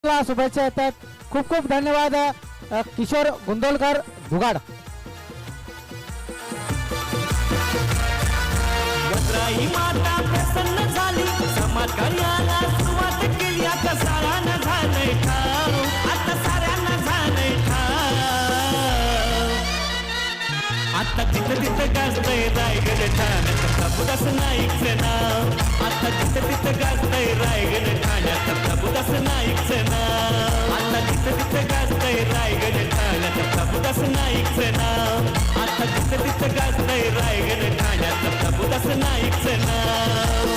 शुभेच्छा येतात. खूप खूप धन्यवाद किशोर गुंदोलकर धुगाड. यत्राई माता प्रसन्न झाली, समाज कार्याला सुरुवात केली. आता साऱ्यांना झालंय ठाव, आता साऱ्यांना झालंय ठाव. आता तिथं तिथं गाजतंय रायगड ठाण्यात प्रभुदास नाईकचं नाव. आता तिथं तिथं गाजतंय रायगड ठाण्यात प्रभुदास नाईकचं नाव. आता तिथं तिथं गाजतंय रायगड ठाण्यात प्रभुदास नाईकचं नाव. आता तिथं तिथं गाजतंय रायगड ठाण्यात प्रभुदास नाईकचं नाव.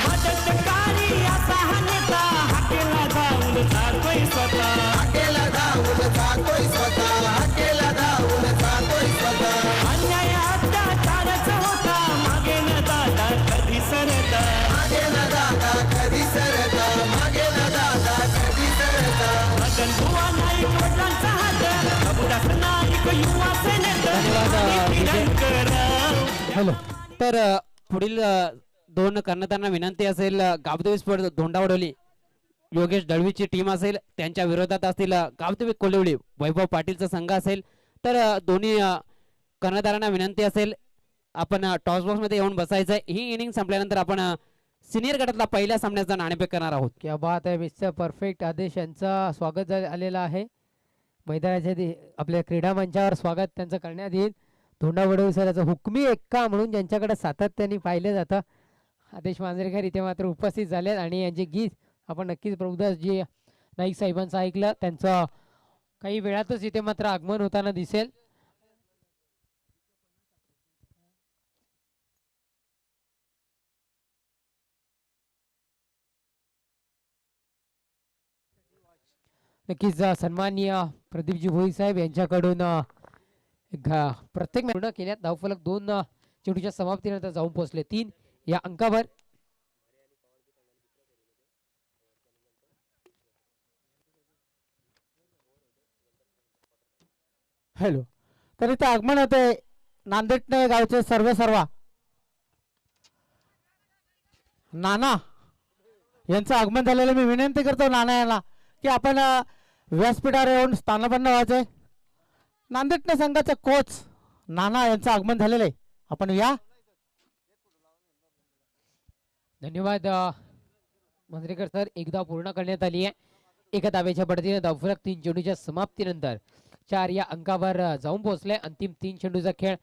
मदतकारी असा हा नेता, हाकेला धावून जातोय स्वतः. हाकेला धावून जातोय स्वतः, हाकेला धावून जातोय स्वतः. अन्याय अत्याचारच होता, मागे न दादा कधी सरता. मागे न दादा कधी सरता, मागे न दादा कधी सरता. मदन बुवा नाईक वडिलांचा हात, प्रभुदास नाईक युवा सेनेता. हॅलो. तर पुढील दोन कर्णधारांना विनंती असेल, गावदेवी स्पोर्ट धोंडावडोली योगेश दळवीची टीम असेल, त्यांच्या विरोधात असतील गावदेवी कोलिवली वैभव पाटीलचा संघ असेल. तर दोन्ही कर्णधारांना विनंती असेल, आपण टॉस बॉक्स मध्ये येऊन बसायचं. ही इनिंग संपल्यानंतर आपण सिनियर गटातला पहिल्या सामन्याचा नाणेफेक करणार आहोत. क्या बात आहे मिस्टर परफेक्ट. आदेश यांचा स्वागत आलेलं आहे मैदानाच्या आपल्या क्रीडा मंचावर. स्वागत त्यांचं करण्यात येईल. धोंडा वडवली सर याचं हुकमी एक्का म्हणून ज्यांच्याकडे सातत्याने पाहिलं जातं आदेश मांजरेकर इथे मात्र उपस्थित झाले आणि यांचे गीत आपण नक्कीच प्रभुदासजी नाईक साहेबांचं ऐकलं. त्यांचं काही वेळातच इथे मात्र आगमन होताना दिसेल. नक्कीच सन्माननीय प्रदीपजी भोई साहेब यांच्याकडून प्रत्येक पूर्ण केल्यात. धावफलक 2 चेंडूच्या समाप्तीनंतर जाऊन पोहोचले 3 या अंकावर. हॅलो. तर इथे आगमन होते नांदेड गावचे सर्वा नाना यांचं आगमन झालेलं. मी विनंती करतो नाना यांना की आपण व्यासपीठावर येऊन स्थानपन्न व्हायचे. नांदेड संघाचे कोच नाना यांचं आगमन झालेलं आहे, आपण या. धन्यवाद मंजरेकर सर. एकदा पूर्ण करण्यात आली आहे. एका धावेच्या बढतीने धावफलक 3 चेंडूच्या समाप्तीनंतर 4 या अंकावर जाऊन पोहोचले. अंतिम 3 चेंडूचा खेळ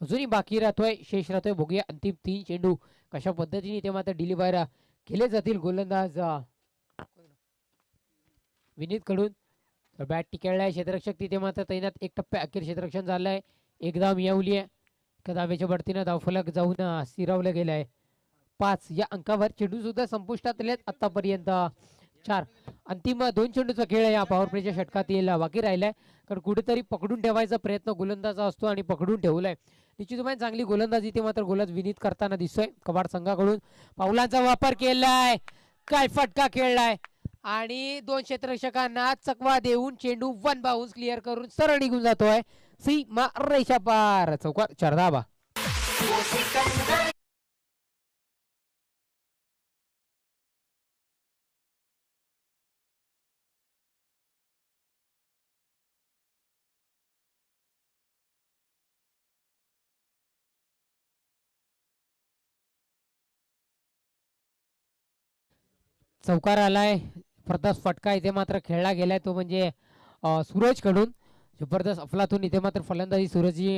अजूनही बाकी राहतोय, शेष राहतोय. बघूया अंतिम 3 चेंडू कशा पद्धतीने ते मात्र डिलिव्हर केले जातील. गोलंदाज विनीत कडून बॅट टिकळलाय. क्षेत्ररक्षक तिथे मात्र तैनात. 1 टप्प्या अखेर क्षेत्ररक्षण झालंय. एकदा मिळवली आहे. एका धावेच्या बढतीने धावफलक जाऊन स्थिरावलं गेलंय. 5 या अंकावर चेंडू सुद्धा संपुष्टात आलेत आतापर्यंत. 4 अंतिम 2 चेंडूचा खेळ या पॉवर प्लेच्या षटकातील बाकी राहिलाय. कारण कुठेतरी पकडून ठेवायचा प्रयत्न गोलंदाजा असतो आणि पकडून ठेवलाय. निश्चितपणे चांगली गोलंदाजी इथे मात्र गोलंदाज विनीत करताना दिसतोय. कबाड संघाकडून पावलांचा वापर केलाय. काय फटका खेळलाय आणि 2 क्षेत्ररक्षकांना चकवा देऊन चेंडू 1 बाउन्स क्लिअर करून सरळ निघून जातोय सीमा रेषा पार. चौकार 4 धावा. चौकार आलाय. जबरदस्त फटका इथे मात्र खेळला गेलाय, तो म्हणजे सूरज कडून. जबरदस्त अफलातून इथे मात्र फलंदाजी सूरजची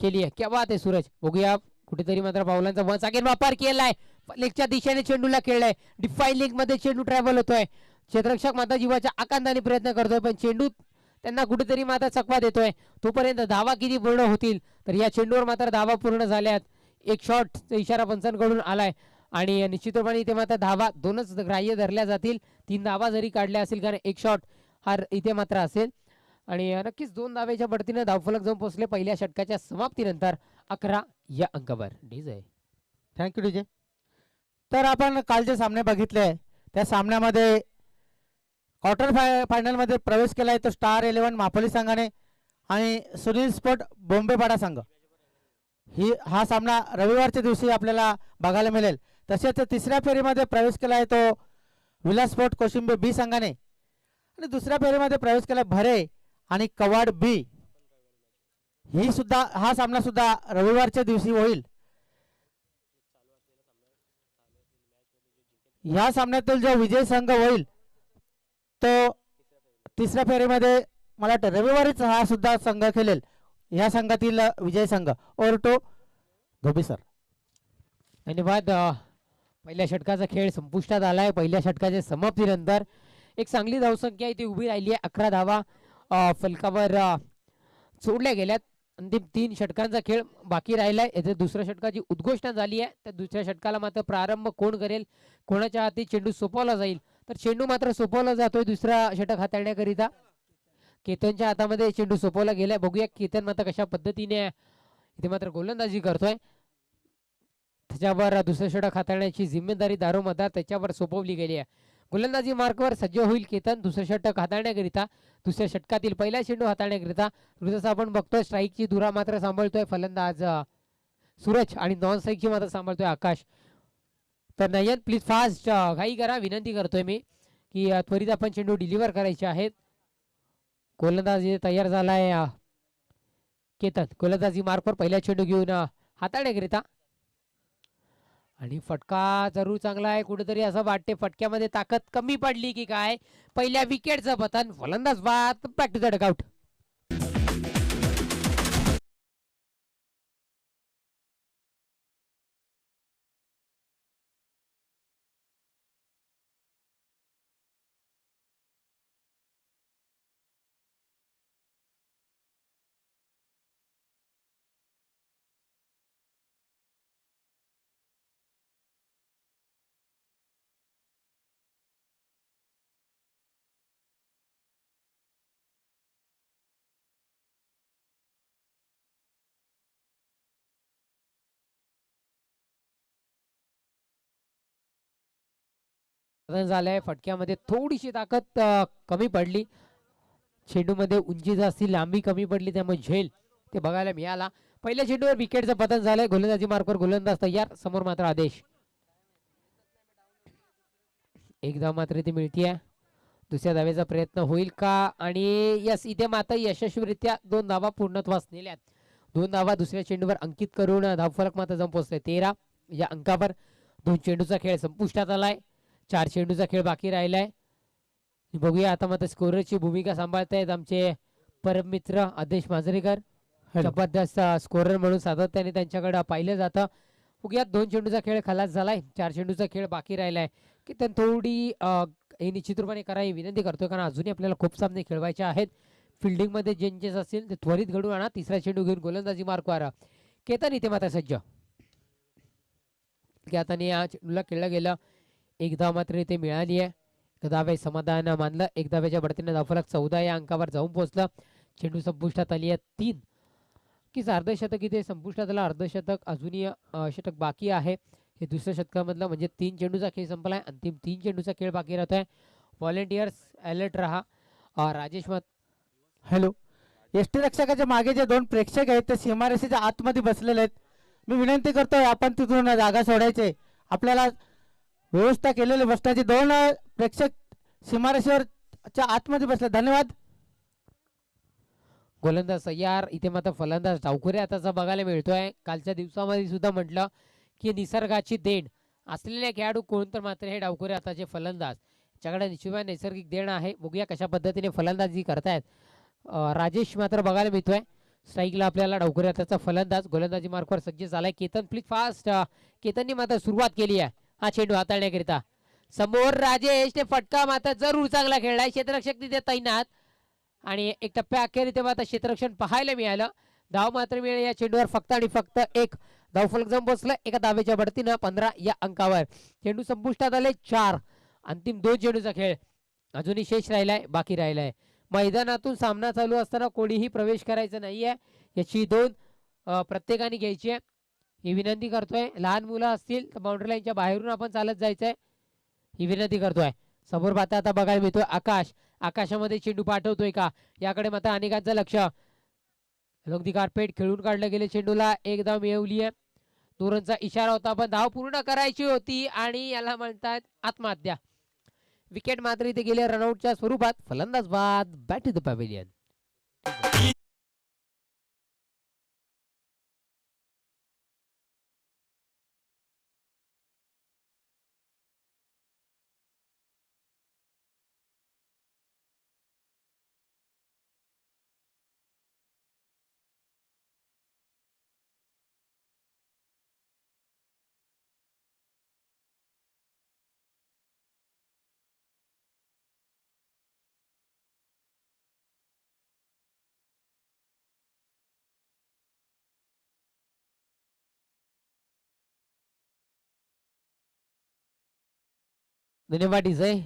केली आहे. क्या बात आहे सूरज. बघूया कुठेतरी मात्र पावलांचा वन्स अगेन वापर केलाय. लेगच्या दिशेने चेंडूला खेळलाय. डिफाईन लेग मध्ये चेंडू ट्रॅव्हल होतोय. क्षेत्ररक्षक मात्र जीवाच्या आकांताने प्रयत्न करतोय, पण चेंडू त्यांना कुठेतरी मात्र चकवा देतोय. तोपर्यंत धावा किती पूर्ण होतील, तर या चेंडूवर मात्र धावा पूर्ण झाल्यात. एक शॉट इशारा पंचांकडून आलाय आणि निश्चितपणे इथे मात्र धावा 2च ग्राह्य धरल्या जातील. 3 धावा जरी काढल्या असतील, कारण एक शॉट हा इथे मात्र असेल. आणि नक्कीच 2 धावेच्या बढतीने धावफलक जाऊन पोहोचले पहिल्या षटकाच्या समाप्तीनंतर 11 या अंकावर. DJ thank you DJ. तर आपण कालचे सामने बघितले, त्या सामन्यामध्ये क्वार्टर फायनलमध्ये प्रवेश केला आहे तो स्टार 11 मापोली संघाने आणि सुनील स्पोर्ट बोंबेपाडा संघ. हा सामना रविवारच्या दिवशी आपल्याला बघायला मिळेल. तसेच तिसऱ्या फेरीमध्ये प्रवेश केला आहे तो विलास स्पोर्ट कोशिंबे बी संघाने आणि दुसऱ्या फेरीमध्ये प्रवेश केला भरे आणि कवाड बी. हा सामना सुद्धा रविवारच्या दिवशी होईल. या सामन्यातील जो विजय संघ होईल तो तिसऱ्या फेरीमध्ये मला वाटतं रविवारीच हा सुद्धा संघ खेळेल. या संघातील विजय संघ. Over to Dhobi sir. धन्यवाद. पहिल्या षटकाचा खेळ संपुष्टात आलाय. पहिल्या षटकाच्या समाप्तीनंतर एक चांगली धावसंख्या इथे उभी राहिली आहे. 11 धावा फलकावर सोडल्या गेल्यात. अंतिम 3 षटकांचा खेळ बाकी राहिलाय. येथे दुसऱ्या षटकाची उद्घोषणा झाली आहे. त्या दुसऱ्या षटकाला मात्र प्रारंभ कोण करेल, कोणाच्या हाती चेंडू सोपवला जाईल, तर चेंडू मात्र सोपवला जातोय दुसरा षटक हाताळण्याकरिता. केतनच्या हातामध्ये चेंडू सोपवला गेलाय. बघूया केतन मात्र कशा पद्धतीने इथे मात्र गोलंदाजी करतोय. त्याच्यावर दुसरं षटक हाताळण्याची जिम्मेदारी दारोमदार त्याच्यावर सोपवली गेली आहे. गोलंदाजी मार्कवर सज्ज होईल केतन दुसरं षटक हाताळण्याकरिता. दुसऱ्या षटकातील पहिला चेंडू हाताळण्याकरिता जसं आपण बघतोय स्ट्राईकची धुरा मात्र सांभाळतोय फलंदाज सूरज आणि नॉन स्ट्राईकची मात्र सांभाळतोय आकाश. तर नयन प्लीज फास्ट घाई करा, विनंती करतोय मी की त्वरित आपण चेंडू डिलिव्हर करायचे आहेत. गोलंदाजी तयार झालाय केतन. गोलंदाजी मार्कवर पहिला चेंडू घेऊन हाताळण्याकरिता आणि फटका जरूर चांगला आहे. कुठेतरी असं वाटते फटक्यामध्ये ताकद कमी पडली की काय. पहिल्या विकेटचं पतन. फलंदाज बाद. Back to the dugout. झालंय. फटक्यामध्ये थोडीशी ताकद कमी पडली. चेंडूमध्ये उंची जास्ती, लांबी कमी पडली, त्यामुळे झेल ते बघायला मिळाला. पहिल्या चेंडूवर विकेटचं पतन झालंय. गोलंदाजी मार्कवर गोलंदाज तयार. समोर मात्र आदेश. एकदा मात्र इथे मिळतीये. दुसऱ्या धावेचा प्रयत्न होईल का. आणि यस, इथे मात्र यशस्वीरित्या 2 धावा पूर्णत्वास नेल्यात. 2 धावा दुसऱ्या चेंडूवर अंकित करून धावफलक मात्र जाऊन पोहोचले 13 या अंकावर. 2 चेंडूचा खेळ संपुष्टात आलाय. 4 चेंडूचा खेळ बाकी राहिलाय. बघूया आता मात्र स्कोररची भूमिका सांभाळतायत आमचे परम मित्र आदेश मांजरेकर. जबरदस्त स्कोरर म्हणून सातत्याने त्यांच्याकडे पाहिलं जातं. बघूया 2 चेंडूचा खेळ खलास झालाय. 4 चेंडूचा खेळ बाकी राहिलाय की त्यांनी थोडी हे निश्चित रूपाने करायची विनंती करतोय, कारण अजूनही आपल्याला खूप सामने खेळवायचे आहेत. फिल्डिंग मध्ये चेंजेस असतील ते त्वरित घडून आणा. तिसरा चेंडू घेऊन गोलंदाजी मार्कवर केतन इथे मात्र सज्ज. आता या चेंडूला खेळलं गेलं. 1 धाव मात्र इथे मिळाली आहे. 1 धावे समाधान मानलं. 1 धावेच्या बढतीने धावफलक 14 या अंकावर जाऊन पोहोचलं. चेंडू संपुष्टात आली आहे. 3 की अर्धशतक इथे संपुष्टात आला. अर्धशतक अजूनही षटक बाकी आहे. हे दुसऱ्या षटकामधलं म्हणजे 3 चेंडूचा खेळ संपलाय. अंतिम 3 चेंडूचा खेळ बाकी राहतोय. व्हॉलेंटियर्स अलर्ट राहा. राजेश मत. हॅलो. एसटी रक्षकाच्या मागे जे 2 प्रेक्षक आहेत ते सीमारेषेच्या आतमध्ये बसलेले आहेत. मी विनंती करतोय आपण तिथून जागा सोडायचे. आपल्याला व्यवस्था केलेली बसण्याची 2 प्रेक्षक सीमारेषेवरच्या आतमध्ये बसले. धन्यवाद. गोलंदाज तयार. इथे मात्र फलंदाज डावखुरे आताचा बघायला मिळतोय. कालच्या दिवसामध्ये सुद्धा म्हटलं की निसर्गाची देण असलेले खेळाडू कोण, तर मात्र हे डावखुरे आताचे फलंदाज. त्याच्याकडे निश्चितपणे नैसर्गिक देण आहे. बघूया कशा पद्धतीने फलंदाजी करतायत. राजेश मात्र बघायला मिळतोय. स्ट्राईकला आपल्याला डावखुरे आताचा फलंदाज. गोलंदाजी मार्कवर सज्ज झालाय. Ketan please fast. केतननी मात्र सुरुवात केली आहे हा चेंडू हाताळण्याकरिता. समोर राजेश ते फटका मात्र जरूर चांगला खेळलाय. क्षेत्ररक्षक तिथे तैनात आणि एक टप्प्या अखेर इथे मात्र क्षेत्ररक्षण पाहायला मिळालं. धाव मात्र मिळाली या चेंडूवर फक्त आणि फक्त 1. धावफलक जाऊन पोहोचलं 1 धावेच्या बढतीनं 15 या अंकावर. चेंडू संपुष्टात आले. 4 अंतिम 2 चेंडूचा खेळ अजूनही शेष राहिलाय, बाकी राहिलाय. मैदानातून सामना चालू असताना कोणीही प्रवेश करायचा नाहीये याची 2 प्रत्येकाने घ्यायची आहे. ही विनंती करतोय. लहान मुलं असतील तर बाउंड्री लाईनच्या बाहेरून आपण चालत जायचंय ही विनंती करतोय. समोर पाहता आता बघायला मिळतोय आकाश. आकाशामध्ये चेंडू पाठवतोय का याकडे मात्र अनेकांचं लक्ष. लंगदी कार्पेट खेळून काढलं गेले. चेंडूला एक धाव मिळवली आहे. 2 रनचा इशारा होता पण धाव पूर्ण करायची होती आणि याला म्हणतात आत्महत्या. विकेट मात्र इथे गेले रनआउटच्या स्वरूपात. फलंदाज बाद. Back to the pavilion. धन्यवाद डिझाय.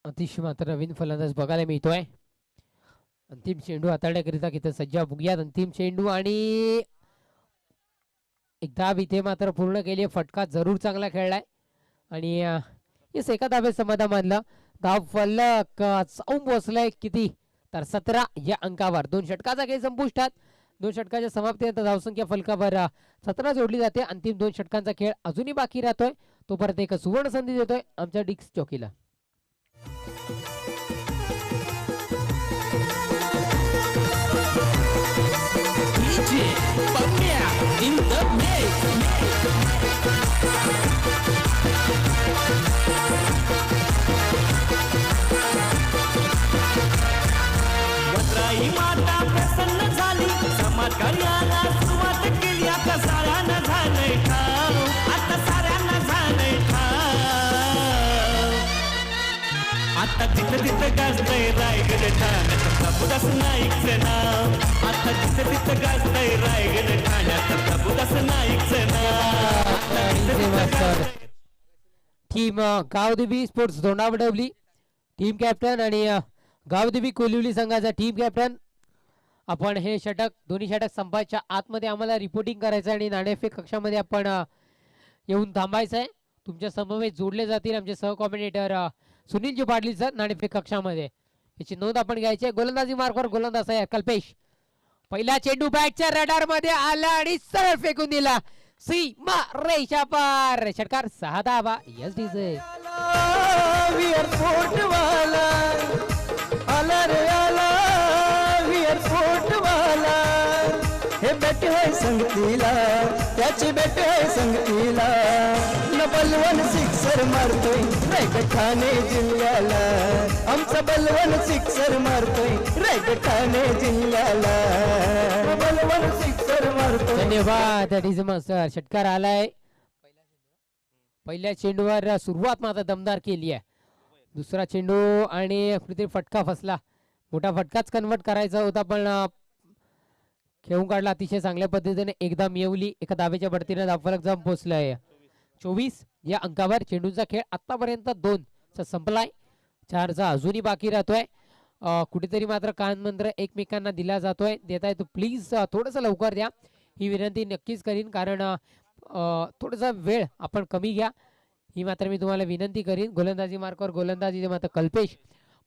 अतिशय मात्र नवीन फलंदाज बघायला मिळतोय. अंतिम चेंडू हाताळण्याकरिता किती सज्जा बघूयात. अंतिम चेंडू आणि एक धाव इथे मात्र पूर्ण केली. फटका जरूर चांगला खेळलाय आणि येस एका धावेत समाधान मानलं. धाव फलक जाऊन पोहोचलाय किती तर 17 या अंकावर. 2 षटकाचा खेळ संपुष्टात. 2 षटकाच्या समाप्तीनंतर धावसंख्या फलकावर 17 जोडली जाते. अंतिम 2 षटकांचा खेळ अजूनही बाकी राहतोय. तो परत एक सुवर्ण संधी देतोय आमच्या डिक्स चौकीला. DJ Pamia in the mix. वज्राई माता प्रसन्न झाली. समाज कार्याला सुरुवात केली. आता साऱ्यांना झालंय ठाव. आता साऱ्यांना झालंय ठाव. आता तिथं तिथं गाजतंय रायगड ठाण्यात प्रभुदास नाईकचं नाव. आता तिथं तिथं गाजतंय रायगड ठाण्यात प्रभुदास नाईकचं नाव. आता तिथं तिथं गाजतंय. Team Gavdevi sports Dhondavadavli team captain आणि गावदेवी कोलिवली संघाचा टीम कॅप्टन. आपण हे षटक दोन्ही षटक संपायच्या आतमध्ये आम्हाला रिपोर्टिंग करायचं आणि नाणेफेक कक्षामध्ये आपण येऊन थांबायचं आहे. तुमच्या समवेत जोडले जातील आमचे सह कॉमेंटेटर सुनीलजी पाटील सर नाणेफेक कक्षामध्ये. याची नोंद आपण घ्यायची आहे. गोलंदाजी मार्कवर गोलंदाज आहे कल्पेश. पहिला चेंडू बॅटच्या रडार मध्ये आला आणि सरळ फेकून दिला. सीमा रेषा पार. षटकार 6 धावा. यस डीजे एअरपोर्ट वाला आला रे आला एअरपोर्ट वाला. हे बेट है संगतीला त्याची बेट है संगतीला. न बलवन सिक्सर मारतोय रायगड ठाणे जिल्ह्याला. आमचा बलवन सिक्सर मारतोय रायगड ठाणे जिल्ह्याला. न बलवन सिक्सर मारतोय. धन्यवाद डीजे सर. षटकार आलाय. पहिल्या चेंडूवर सुरुवात मात्र दमदार केली आहे. दुसरा चेंडू आणि कुठेतरी फटका फसला. मोठा फटकाच कन्वर्ट करायचा होता पण खेळून काढला अतिशय चांगल्या पद्धतीने. एकदा मिळवली. एका धावेच्या बढतीने धावफलक जाऊन पोहोचलाय 24 या अंकावर. चेंडूचा खेळ आतापर्यंत 2 संपलाय. 4चा अजूनही बाकी राहतोय. कुठेतरी मात्र कानमंत्र एकमेकांना दिला जातोय. देताय तो प्लीज थोडंसं लवकर द्या ही विनंती नक्कीच करीन. कारण थोडासा वेळ आपण कमी घ्या ही मात्र मी तुम्हाला विनंती करीन. गोलंदाजी मार्कवर गोलंदाजी मात्र कल्पेश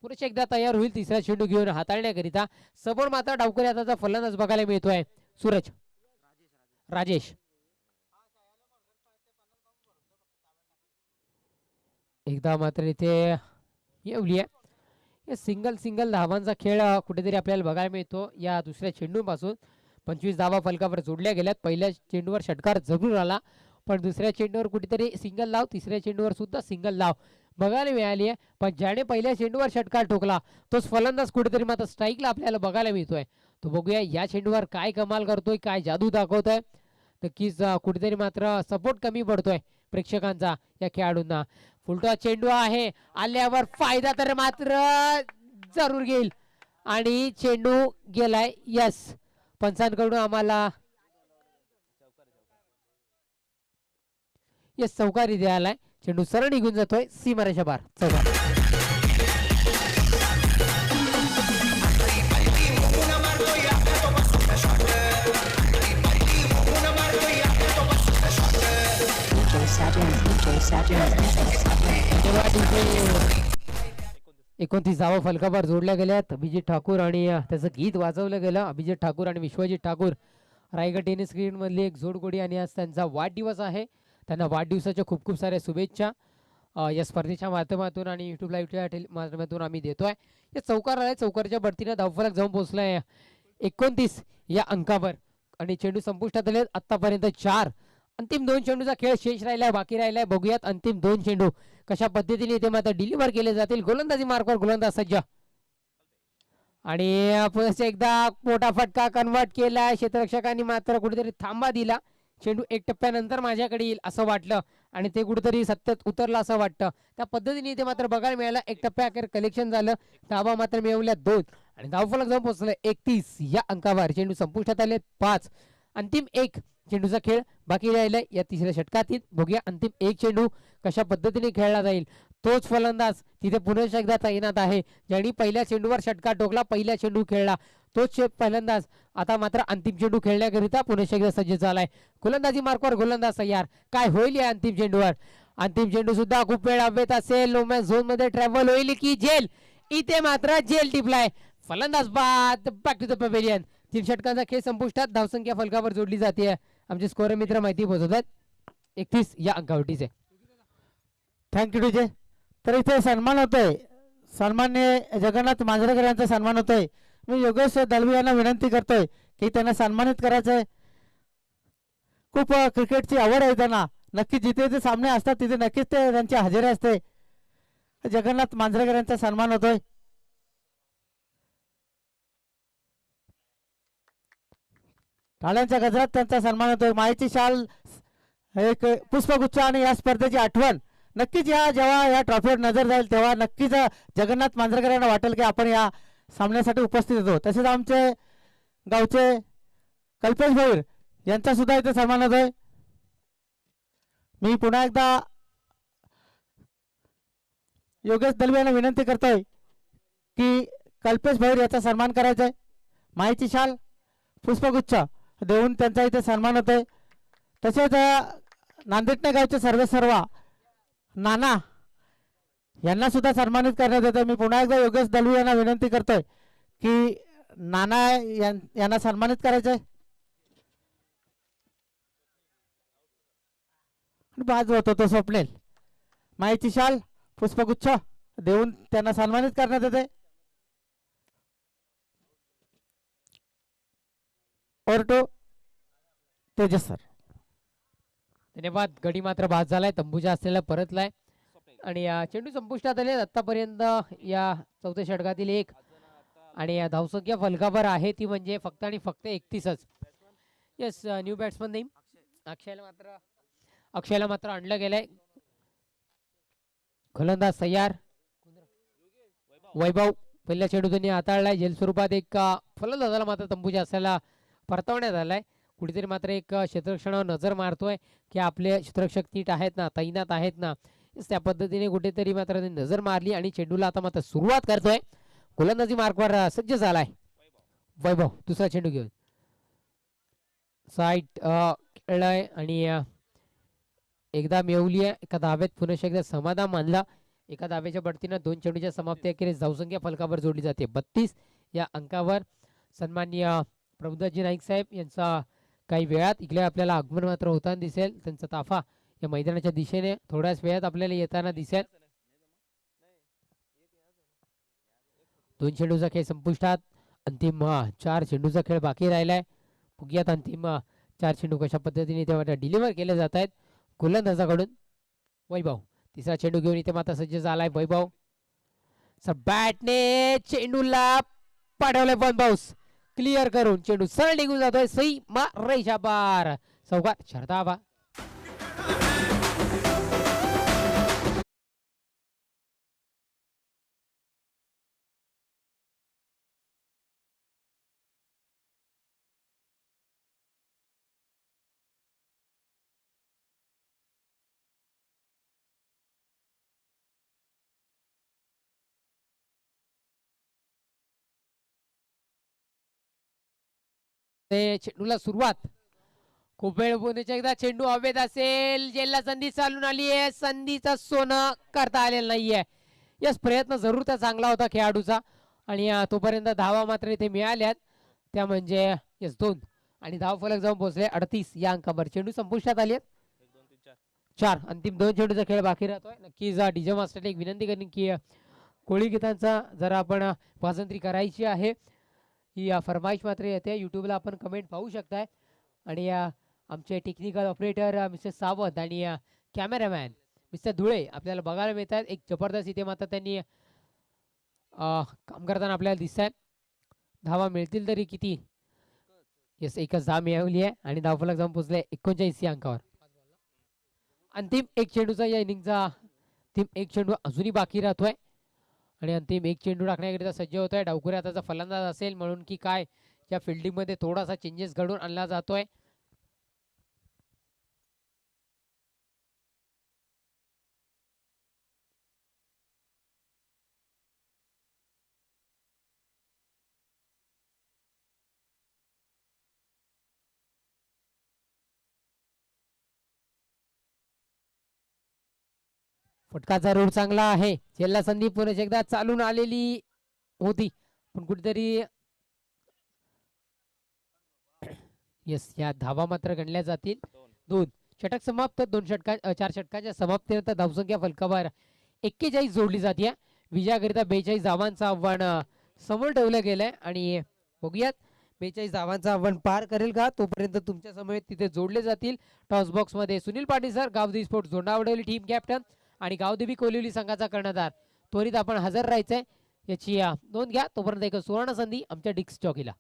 पुरुष एकदा तयार होईल तिसरा चेंडू घेऊन हाताळण्याकरिता. समोर मात्र डावकरी हाताचा फलंदाज बघायला मिळतोय सूरज राजेश. एकदा मात्र इथे येवली आहे. सिंगल धावांचा खेळ कुठेतरी आपल्याला बघायला मिळतो या दुसऱ्या चेंडूपासून. 25 धावा फलकावर जोडल्या गेल्यात. पहिल्या चेंडूवर षटकार जरूर आला पण दुसऱ्या चेंडूवर कुठेतरी सिंगल धाव. तिसऱ्या चेंडूवर सुद्धा सिंगल धाव बघायला मिळाली आहे. पण ज्याने पहिल्या चेंडूवर षटकार ठोकला तोच फलंदाज कुठेतरी मात्र स्ट्राईकला आपल्याला बघायला मिळतोय. तो बघूया या चेंडूवर काय कमाल करतोय, काय जादू दाखवतोय. नक्कीच कुठेतरी मात्र सपोर्ट कमी पडतोय प्रेक्षकांचा या खेळाडूंना. फुलटॉ चेंडू आहे. आल्यावर फायदा तर मात्र जरूर घेईल आणि चेंडू गेलाय. यस पंचांकडून आम्हाला यस चौकारी द्यायलाय. चेंडू सरळ निघून जातोय सीमारेषा पार. चौकार. तेव्हा तिथे 29 धावा फलकावर जोडल्या गेल्यात. अभिजित ठाकूर आणि त्याचं गीत वाजवलं गेलं. अभिजित ठाकूर आणि विश्वजित ठाकूर रायगड टेनिस क्रिकेट मधली एक जोडगोडी आणि आज त्यांचा वाढदिवस आहे. त्यांना वाढदिवसाच्या खूप खूप साऱ्या शुभेच्छा या स्पर्धेच्या माध्यमातून आणि युट्यूब लाईव्हच्या माध्यमातून आम्ही देतोय. या चौकार आलाय, चौकारच्या बढतीनं धावफलक जाऊन पोहोचलाय 29 या अंकावर आणि चेंडू संपुष्टात आले. आतापर्यंत 4 अंतिम 2 चेंडूचा खेळ शेष राहिलाय, बाकी राहिलाय. बघूयात अंतिम 2 चेंडू कशा पद्धतीने ते मात्र डिलिव्हर केले जातील. गोलंदाजी मार्कवर गोलंदाज सज्ज आणि पुन्हा एकदा मोठा फटका कन्वर्ट केला. क्षेत्ररक्षकांनी मात्र कुठेतरी थांबा दिला. चेंडू 1 टप्प्यानंतर माझ्याकडे येईल असं वाटलं आणि ते कुठेतरी सत्यात उतरलं असं वाटतं. त्या पद्धतीने ते मात्र बघायला मिळालं. 1 टप्प्याअखेर कलेक्शन झालं. धावा मात्र मिळवल्या 2 आणि धावफलक जाऊन पोहोचलं 31 या अंकावर. चेंडू संपुष्टात आले 5 अंतिम 1 चेंडूचा खेळ बाकी राहिलाय या तिसऱ्या षटकातील. बघूया अंतिम 1 चेंडू कशा पद्धतीने खेळला जाईल. तोच फलंदाज तिथे पुन्हा एकदा तैनात आहे ज्यांनी पहिल्या चेंडूवर षटका टोकला, पहिला चेंडू खेळला. तोच फलंदाज आता मात्र अंतिम चेंडू खेळण्याकरिता पुन्हा एकदा सज्ज झालाय. गोलंदाजी मार्कवर गोलंदाज तयार. काय होईल या अंतिम चेंडूवर? अंतिम चेंडू सुद्धा खूप वेळ हवेत असेल. नो मॅच झोन मध्ये ट्रॅव्हल होईल की जेल? इथे मात्र जेल टिपलाय. फलंदाज बाद. Back to the pavilion. 3 षटकांचा खेळ संपुष्टात. धावसंख्या फलकावर जोडली जाते. आमचे स्कोर मित्र माहिती पोहोचवतात 31 या अंकावटीचे. Thank you DJ. तर इथे सन्मान होतोय, सन्मान्य जगन्नाथ मांजरेकर यांचा सन्मान होतोय. मी योगेश दलवी यांना विनंती करतोय की त्यांना सन्मानित करायचंय. खूप क्रिकेटची आवड आहे त्यांना. नक्की जिथे जे सामने असतात तिथे नक्कीच ते त्यांची हजेरी असते. जगन्नाथ मांजरेकर यांचा सन्मान होतोय. टाळ्यांच्या गजरात त्यांचा सन्मान होतोय. मायेची शाल, एक पुष्पगुच्छ आणि या स्पर्धेची आठवण. नक्कीच जेव्हा या ट्रॉफीवर नजर जाईल तेव्हा नक्कीच जगन्नाथ मांजरेकर यांना वाटेल की आपण या सामन्यासाठी उपस्थित होतो. तसेच आमचे गावचे कल्पेश भैर यांचा सुद्धा इथे सन्मान होतोय. मी पुन्हा एकदा योगेश दलवी यांना विनंती करतोय की कल्पेश भैर याचा सन्मान करायचा आहे. मायेची शाल, पुष्पगुच्छ देऊन त्यांचा इथे सन्मान होतोय. तसेच नांदेडने गावचे सर्व नाना यांना सुद्धा सन्मानित करण्यात येते. मी पुन्हा एकदा योगेश दलवी यांना विनंती करतोय की नाना यांना सन्मानित करायचंय. बाज होतो तो स्वप्नेल. मायेची शाल, पुष्पगुच्छ देऊन त्यांना सन्मानित करण्यात येते. ओरटो तेजस सर. धन्यवाद. गडी मात्र बाद झालाय. तंबूच्या असलेला परतलाय आणि चेंडू संपुष्टात आले. आतापर्यंत या चौथ्या षटकातील 1 आणि धावसंख्या फलकावर आहे ती म्हणजे फक्त आणि फक्त 31च. येस, न्यू बॅट्समन नेम अक्षयला मात्र आणलं गेलंय. गोलंदाज तयार. वैभव पहिल्या चेंडू त्यांनी हाताळलाय. जेल स्वरूपात एक फलंदाजाला मात्र तंबूच्या असलेला परतवण्यात आलाय. कुठेतरी मात्र एक क्षेत्ररक्षणावर नजर मारतोय की आपले क्षेत्ररक्षक नीट आहेत ना, तैनात आहेत ना. त्या पद्धतीने कुठेतरी मात्र नजर मारली आणि चेंडूला आता मात्र सुरुवात करतोय. गोलंदाजी मार्कवर सज्ज झालाय वैभव. दुसरा चेंडू घेऊन साईड खेळलाय आणि एकदा मिळवली आहे. एका धाव्यात पुन्हा एकदा समाधान मानला. एका धाव्याच्या बढतीनं 2 चेंडूच्या समाप्ती अखेरीस धावसंख्या फलकावर जोडली जाते 32 या अंकावर. सन्माननीय प्रभुदासजी नाईक साहेब यांचा काही वेळात इकडे आपल्याला आगमन मात्र होताना दिसेल. त्यांचा ताफा या मैदानाच्या दिशेने थोड्याच वेळात आपल्याला येताना दिसेल. 2 चेंडूचा खेळ संपुष्टात. अंतिम 4 चेंडूचा खेळ बाकी राहिलाय. बघूयात अंतिम 4 चेंडू कशा पद्धतीने तेव्हा डिलिव्हर केले जात आहेत गोलंदाजाकडून. वैभव तिसरा चेंडू घेऊन इथे मात्र सज्ज झालाय वैभव. बॅटने चेंडूला पाठवलाय वन बाउन्स क्लिअर करून चेंडू सरळ निघून जातोय. सई रेषा पार. चौकार शरदाबा. चेंडूला सुरुवात खूप वेळ पुण्याच्या एकदा चेंडू हवेत असेल, जेलला संधी चालून आली आहे, संधीचं सोनं करता आलेलं नाहीये. यस, प्रयत्न जरूर त्या चांगला होता खेळाडूचा आणि तोपर्यंत धावा मात्र इथे मिळाल्यात, त्या म्हणजे यस 2 आणि धाव फलक जाऊन पोहोचले 38 या अंकावर. चेंडू संपुष्टात आले 4, अंतिम 2 चेंडूचा खेळ बाकी राहतोय. नक्कीच डीजे मास्टरने एक विनंती करेन की कोळी गीतांचा जरा आपण वाजंत्री करायची आहे. ही फरमाईश मात्र येते. युट्यूबला आपण कमेंट पाहू शकताय आणि आमचे टेक्निकल ऑपरेटर मिस्टर सावंत आणि कॅमेरामॅन मिस्टर धुळे आपल्याला बघायला मिळतात. एक जबरदस्त इथे मात्र त्यांनी काम करताना आपल्याला दिसत आहेत. धावा मिळतील तरी किती? येस, एकच धाव मिळवली आहे आणि धावफलक जाऊन पोहोचले 39 या अंकावर. अंतिम एक चेंडूचा या इनिंगचा अंतिम एक चेंडू अजूनही बाकी राहतोय आणि अंतिम एक चेंडू टाकण्याकरिता सज्ज होत आहे. डावखुरी हाताचा फलंदाज असेल म्हणून की काय या फिल्डिंगमध्ये थोडासा चेंजेस घडून आणला जातोय. फटकाचा रोड चांगला आहे. जेलला संधी पुन्हा एकदा चालून आलेली होती पण कुठेतरी येस, या धावा मात्र गणल्या जातील. 2 षटक समाप्त. 4 षटकांच्या समाप्तीनंतर धावसंख्या फलकावर 41 जोडली जाते. विजयाकरिता 42 धावांचं आव्हान समोर ठेवलं गेलंय आणि बघूयात 42 धावांचं आव्हान पार करेल का. तोपर्यंत तुमच्या समोर तिथे जोडले जातील. टॉस बॉक्स मध्ये Sunil Patil sir, Gavdevi sports Dhondavadavli team captain आणि गावदेवी कोलिवली संघाचा कर्णधार. त्वरित आपण हजर राहायचंय याची नोंद घ्या. तोपर्यंत एक सुवर्ण संधी आमच्या डिक्स चौकीला.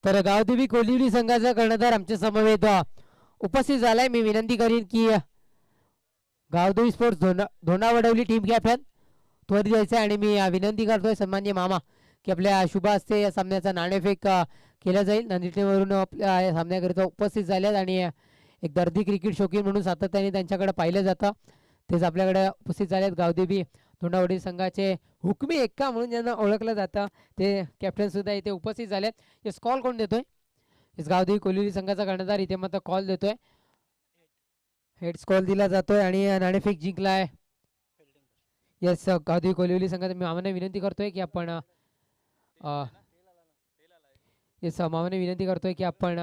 तर गावदेवी कोलिवली संघाचा कर्णधार आमच्या समवेत उपस्थित झालाय. मी विनंती करीन की Gavdevi sports Dhondavadavli team captain त्वरित यायचं आणि मी विनंती करतोय सन्माननीय मामा की आपल्या शुभ हस्ते या सामन्याचा नाणेफेक केला जाईल. नांदेडवरून आपल्या या सामन्याकरिता उपस्थित झाल्यात आणि एक दर्दी क्रिकेट शौकीन म्हणून सातत्याने त्यांच्याकडे पाहिलं जातं. तेच आपल्याकडे उपस्थित झालेत. गावदेवी धोंडावडी संघाचे हुकमी एक्का म्हणून ज्यांना ओळखलं जातं ते कॅप्टन सुद्धा इथे उपस्थित झालेत. येस, कॉल कोण देतोय? येस, गावदेवी कोलिवली संघाचा कर्णधार इथे मात्र कॉल देतोय. हेड्स कॉल दिला जातोय आणि नाणेफेक जिंकलाय. येस, गावदेवी कोलिवली संघाचा मी मामाने विनंती करतोय की आपण येस मामाने विनंती करतोय की आपण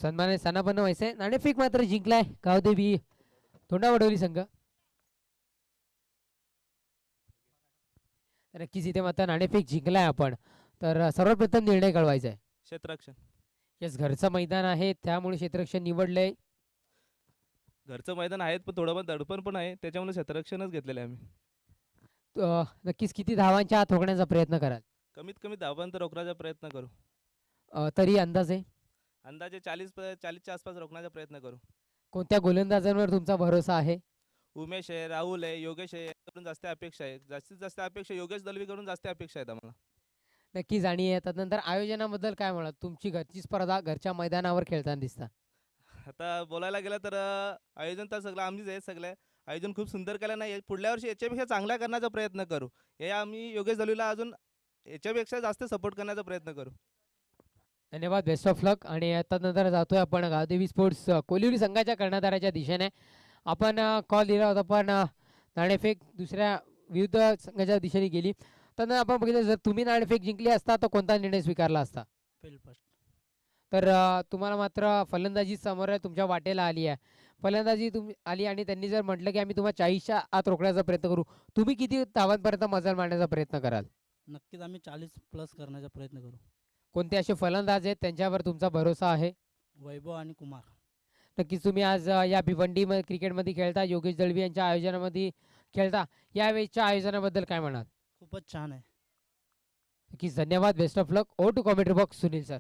सन्माने सन्मानपन्न व्हायचंय. नाणेफेक मात्र जिंकलाय गावदेवी धोंडावडवली संघ. नक्कीच इथे मात्र नाणेफेक जिंकलाय आपण. तर सर्वप्रथम निर्णय कळवायचा आहे. क्षेत्ररक्षण. येस, घरचं मैदान आहे त्यामुळे क्षेत्ररक्षण निवडलंय. घरचं मैदान आहेत पण थोडंफार दडपण पण आहे त्याच्यामुळे क्षेत्ररक्षणच घेतलेलं आहे आम्ही. नक्कीच किती धावांच्या आत रोखण्याचा प्रयत्न कराल? कमीत कमी धावांत रोखण्याचा प्रयत्न करू. तरी अंदाजे अंदाजे 40च्या आसपास रोखण्याचा प्रयत्न करू. कोणत्या गोलंदाजांवर तुमचा भरोसा आहे? उमेश आहे, राहुल आहे, योगेश आहे, याकडून जास्त अपेक्षा आहे. जास्तीत जास्त अपेक्षा योगेश दलवीकडून जास्त अपेक्षा आहेत आम्हाला. नक्कीच. आणि त्यानंतर आयोजनाबद्दल काय म्हणाल? तुमची घरची स्पर्धा घरच्या मैदानावर खेळताना दिसता. आता बोलायला गेलं तर आयोजन तर सगळं आम्हीच आहे. सगळे आयोजन खूप सुंदर केलं नाही. पुढल्या वर्षी याच्यापेक्षा चांगला करण्याचा प्रयत्न करू. हे आम्ही योगेश दलवीला अजून याच्यापेक्षा जास्त सपोर्ट करण्याचा प्रयत्न करू. धन्यवाद, बेस्ट ऑफ लक. आणि त्यानंतर जातोय आपण गावदेवी स्पोर्ट्स कोलिवली संघाच्या कर्णधाराच्या दिशेने. आपण कॉल दिला होता पण नाणेफेक दुसऱ्या विरुद्ध संघाच्या दिशेने गेली. तर आपण बघितलं जर तुम्ही नाणेफेक जिंकली असता तर कोणता निर्णय स्वीकारला असता? तर तुम्हाला मात्र फलंदाजी समोर आहे, तुमच्या वाटेला आली आहे. फलंदाजी तुम्ही आली आणि त्यांनी जर म्हटलं की आम्ही तुम्हाला 40च्या आत रोखण्याचा प्रयत्न करू, तुम्ही किती धावांपर्यंत मजल मारण्याचा प्रयत्न कराल? नक्कीच आम्ही 40 प्लस करण्याचा प्रयत्न करू. कोणते असे फलंदाज आहेत त्यांच्यावर तुमचा भरोसा आहे? वैभव आणि कुमार. नक्कीच तुम्ही आज या भिवंडी क्रिकेटमध्ये खेळता, योगेश दळवी यांच्या आयोजनामध्ये खेळता. यावेळेच्या आयोजनाबद्दल काय म्हणाल? खूपच छान आहे. नक्कीच धन्यवाद, best of luck. Over to commentary box Sunil sir.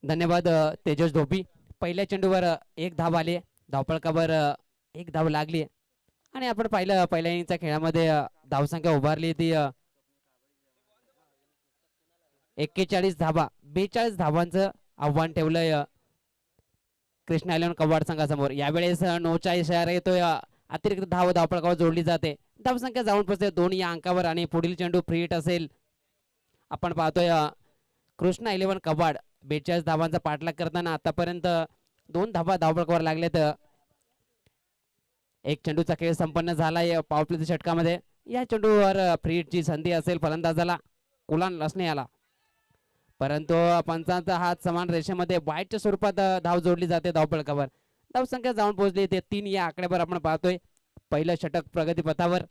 धन्यवाद तेजस धोबी. पहिल्या चेंडूवर एक धाव आली, धावपळकावर एक धाव लागली आणि आपण पाहिलं पहिल्या इनिंगच्या खेळामध्ये धावसंख्या उभारली ती 41 धावा, 42 धावांचं आव्हान ठेवलंय कृष्णा इलेव्हन कवाड संघासमोर. यावेळेस 9चा इशारा येतोय, अतिरिक्त धावपळकावर जोडली जाते, धावसंख्या जाऊन पोहोचते 2 या अंकावर आणि पुढील चेंडू फ्री हिट असेल. आपण पाहतोय कृष्णा इलेव्हन कवाड 42 धावांचा पाठलाग करताना आतापर्यंत 2 धावा धावपळकावर लागलेत. एक चेंडूचा खेळ संपन्न झालाय पॉवर प्लेच्या षटकामध्ये. या चेंडूवर फ्री हिटची संधी असेल फलंदाजाला कुलान लसणे याला, परंतु पंचांचा हात समान रेषेमध्ये वाईटच्या स्वरूपात धाव जोडली जाते धावपळकावर. धावसंख्या जाऊन पोहोचली ते 3 या आकड्यावर आपण पाहतोय. पहिलं षटक प्रगतीपथावर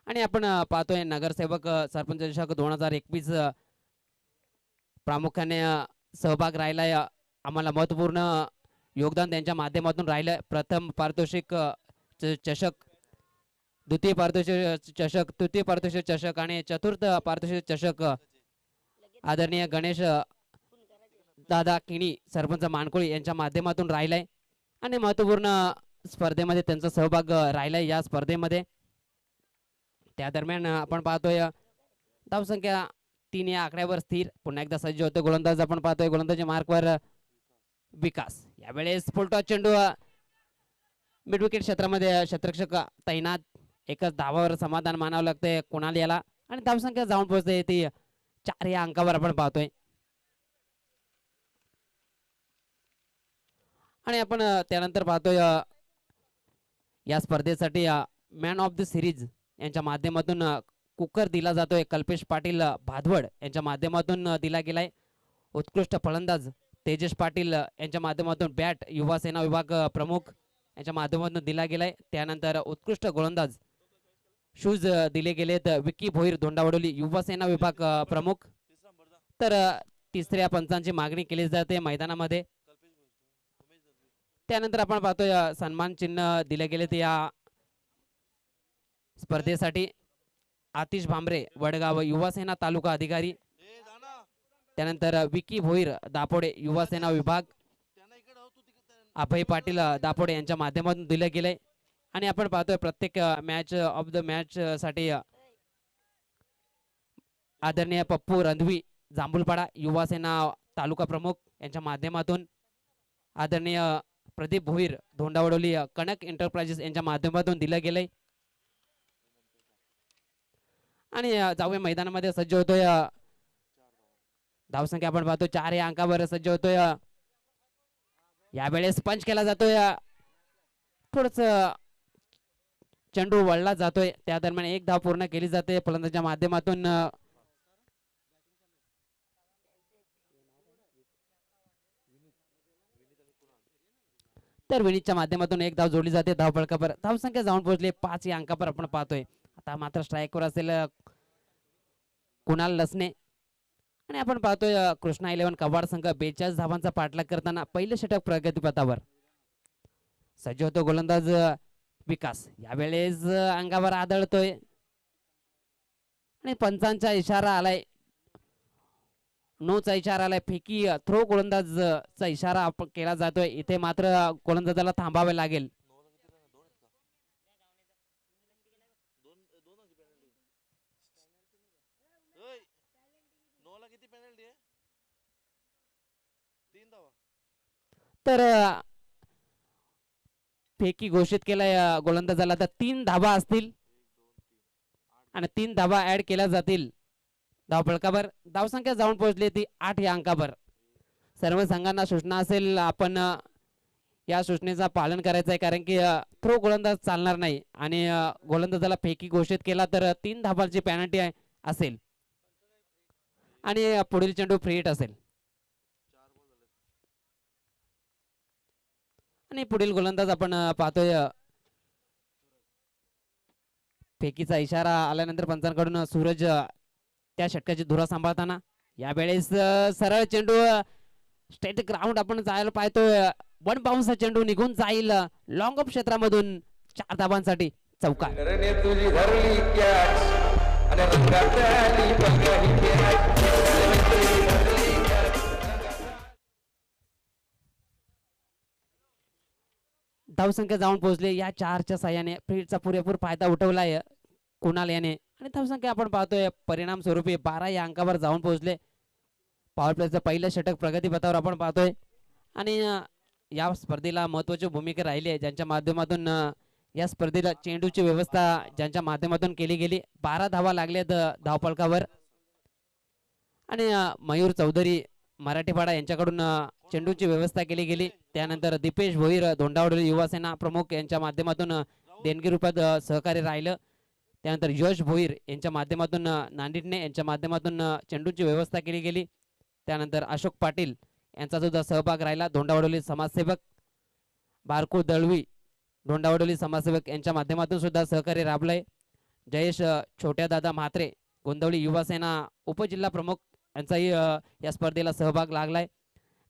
आणि आपण पाहतोय नगरसेवक सरपंच चषक 2021 प्रामुख्याने सहभाग राहिलाय. आम्हाला महत्वपूर्ण योगदान त्यांच्या माध्यमातून राहिलं. प्रथम पारितोषिक चषक, द्वितीय पारितोषिक चषक, तृतीय पारितोषिक चषक आणि चतुर्थ पारितोषिक चषक आदरणीय गणेश दादा किणी सरपंच मानकोळी यांच्या माध्यमातून राहिलाय आणि महत्वपूर्ण स्पर्धेमध्ये त्यांचा सहभाग राहिलाय. या स्पर्धेमध्ये त्या दरम्यान आपण पाहतोय धावसंख्या 3 या आकड्यावर स्थिर. पुन्हा एकदा सज्ज होतो गोलंदाज. आपण पाहतोय गोलंदाजी मार्कवर विकास. यावेळेस फुलटॉस चेंडू मिड विकेट क्षेत्रामध्ये क्षेत्ररक्षक तैनात. एकच धावावर समाधान मानावं लागतंय कुणाल याला आणि धावसंख्या जाऊन पोहोचते ती 4 या अंकावर आपण पाहतोय. आणि आपण त्यानंतर पाहतोय या स्पर्धेसाठी मॅन ऑफ द सिरीज यांच्या माध्यमातून कुकर दिला जातोय. कल्पेश पाटील भादवड यांच्या माध्यमातून दिला गेलाय. उत्कृष्ट फलंदाज तेजस पाटील यांच्या माध्यमातून बॅट युवा सेना विभाग प्रमुख यांच्या माध्यमातून दिला गेलाय. त्यानंतर उत्कृष्ट गोलंदाज शूज दिले गेलेत विक्की भोईर धोंडावडोली युवा सेना विभाग प्रमुख. तर तिसऱ्या पंचांची मागणी केली जाते मैदानामध्ये. त्यानंतर आपण पाहतोय सन्मान चिन्ह दिले गेले ते या स्पर्धेसाठी. आतिश भांबरे वडगाव युवा सेना तालुका अधिकारी. त्यानंतर विकी भोईर दापोडे युवा सेना विभाग. अभय पाटील दापोडे यांच्या माध्यमातून दिले गेले. आणि आपण पाहतोय प्रत्येक मॅच ऑफ द मॅच साठी आदरणीय पप्पू रंधवी जांभूलपाडा युवा सेना तालुका प्रमुख यांच्या माध्यमातून, आदरणीय प्रदीप भोईर धोंडावडोली कनक एंटरप्राइजेस यांच्या माध्यमातून दिलं गेलंय. आणि जाऊया मैदानामध्ये सज्ज होतोय. धावसंख्या आपण पाहतो 4 या अंकावर सज्ज होतोय. यावेळेस पंच केला जातोय. थोडस चेंडू वळला जातोय. त्या दरम्यान एक धाव पूर्ण केली जाते फलंदाजाच्या माध्यमातून. तर विनीतच्या माध्यमातून एक धाव जोडली जाते धावपळकावर. धावसंख्या जाऊन पोहोचली 5 या अंकावर आपण पाहतोय. आता मात्र स्ट्राईकवर असेल कुणाल लसणे. आणि आपण पाहतोय कृष्णा इलेव्हन कवाड संघ 42 धावांचा पाठलाग करताना पहिलं षटक प्रगतीपथावर. सज्ज होतो गोलंदाज विकास. यावेळेस अंगावर आदळतोय आणि पंचांचा इशारा आलाय, नोचा इशारा आलाय. फेकी थ्रो गोलंदाजचा इशारा केला जातोय. इथे मात्र गोलंदाजाला थांबावे लागेल. तर फेकी घोषित केलाय गोलंदाजाला. तर 3 धावा असतील. आणि 3 धावा ऍड केल्या जातील धावफलकावर. धावसंख्या जाऊन पोहोचली ती 8 या अंकावर. सर्व संघांना सूचना असेल आपण या सूचनेचा पालन करायचं आहे, कारण की थ्रो गोलंदाज चालणार नाही आणि गोलंदाजाला फेकी घोषित केला तर 3 धावांची पेनल्टी असेल आणि पुढील चेंडू फ्री हिट असेल. आणि पुढील गोलंदाज आपण पाहतोय फेकीचा इशारा आल्यानंतर पंचांकडून सूरज त्या षटकाची धुरा सांभाळताना. यावेळेस सरळ चेंडू स्ट्रेट ग्राउंड आपण जायला पाहतोय. 1 बाउन्सचा चेंडू निघून जाईल लॉंग ऑफ क्षेत्रामधून 4 धावांसाठी चौकार. रणे तुझी धरली कॅच आणि रंगात आली बघा ही कॅच. रणे तुझी धरली कॅच. धावसंख्या जाऊन पोहोचले. या 4च्या साह्याने फ्रीडचा पुरेपूर फायदा उठवलाय कुणाल याने आणि धावसंख्या आपण पाहतोय परिणाम स्वरूपी 12 या अंकावर जाऊन पोहोचले. पॉवर प्लेचं पहिलं षटक प्रगतीपथावर आपण पाहतोय आणि या स्पर्धेला महत्वाची भूमिका राहिली आहे, ज्यांच्या माध्यमातून या स्पर्धेला चेंडूची व्यवस्था ज्यांच्या माध्यमातून केली गेली. 12 धावा लागल्यात धावफलकावर आणि मयूर चौधरी मराठीपाडा यांच्याकडून चेंडूची व्यवस्था केली गेली. त्यानंतर दीपेश भोईर धोंडावडोली युवासेना प्रमुख यांच्या माध्यमातून देणगी रूपात सहकार्य राहिलं. त्यानंतर यश भोईर यांच्या माध्यमातून नांदिटणे यांच्या माध्यमातून चेंडूची व्यवस्था केली गेली. त्यानंतर अशोक पाटील यांचा सुद्धा सहभाग राहिला. धोंडावडोली समाजसेवक बारकू दळवी धोंडावडोली समाजसेवक यांच्या माध्यमातून सुद्धा सहकार्य राबलंय. जयेश छोट्या दादा म्हात्रे गोंदवली युवासेना उपजिल्हा प्रमुख यांचाही या स्पर्धेला सहभाग लागलाय.